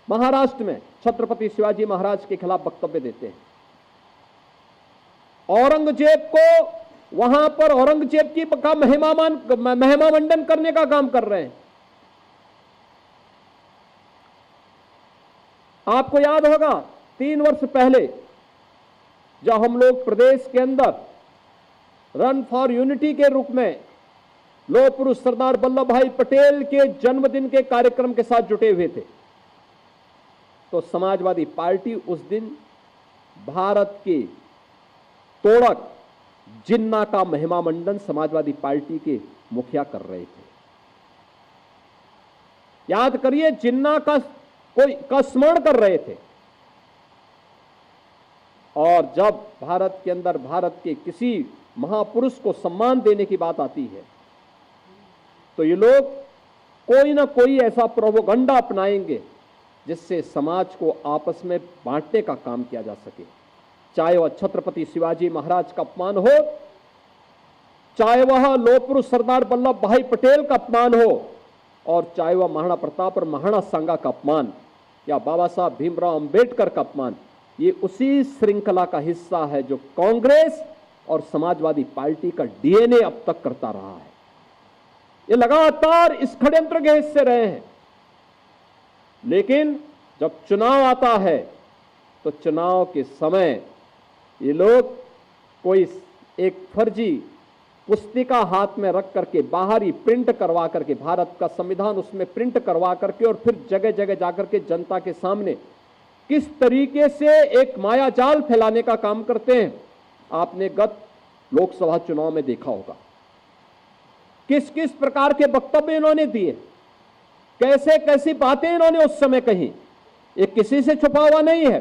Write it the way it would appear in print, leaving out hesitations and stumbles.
महाराष्ट्र में छत्रपति शिवाजी महाराज के खिलाफ वक्तव्य देते हैं। औरंगजेब को वहां पर औरंगजेब की का महिमा मंडन करने का काम कर रहे हैं। आपको याद होगा 3 वर्ष पहले जब हम लोग प्रदेश के अंदर रन फॉर यूनिटी के रूप में लौह पुरुष सरदार वल्लभ भाई पटेल के जन्मदिन के कार्यक्रम के साथ जुटे हुए थे, तो समाजवादी पार्टी उस दिन भारत के तोड़क जिन्ना का महिमा मंडन समाजवादी पार्टी के मुखिया कर रहे थे। याद करिए, जिन्ना का स्मरण कर रहे थे। और जब भारत के अंदर भारत के किसी महापुरुष को सम्मान देने की बात आती है तो ये लोग कोई ना कोई ऐसा प्रोपेगेंडा अपनाएंगे जिससे समाज को आपस में बांटने का काम किया जा सके। चाहे वह छत्रपति शिवाजी महाराज का अपमान हो, चाहे वह लौह पुरुष सरदार वल्लभ भाई पटेल का अपमान हो, और चाहे वह महाराणा प्रताप और महाराणा सांगा का अपमान या बाबा साहब भीमराव अंबेडकर का अपमान, ये उसी श्रृंखला का हिस्सा है जो कांग्रेस और समाजवादी पार्टी का डीएनए अब तक करता रहा है। ये लगातार इस षड्यंत्र के हिस्से रहे हैं। लेकिन जब चुनाव आता है तो चुनाव के समय ये लोग कोई एक फर्जी पुस्तिका हाथ में रख करके बाहर ही प्रिंट करवा करके, भारत का संविधान उसमें प्रिंट करवा करके, और फिर जगह जगह जाकर के जनता के सामने किस तरीके से एक मायाजाल फैलाने का काम करते हैं, आपने गत लोकसभा चुनाव में देखा होगा। किस किस प्रकार के वक्तव्य इन्होंने दिए, कैसे कैसी बातें इन्होंने उस समय कही, ये किसी से छुपा हुआ नहीं है।